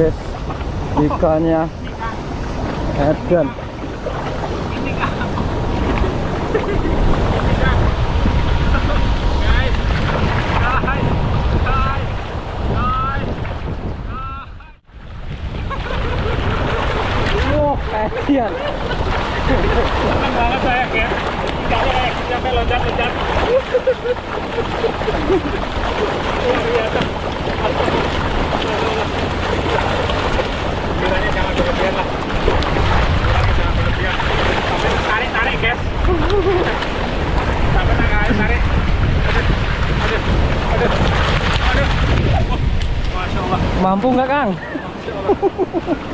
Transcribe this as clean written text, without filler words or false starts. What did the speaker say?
guys, ikannya Eden. Wah, kasihan. Senang banget saya ya. Sampai loncat-loncat. Luar biasa. Kiranya jangan berlebihan lah. Kiranya jangan berlebihan. Sampai tarik guys. Sampai tarik. Aduh. Masya Allah. Mampu nggak Kang? Masya Allah.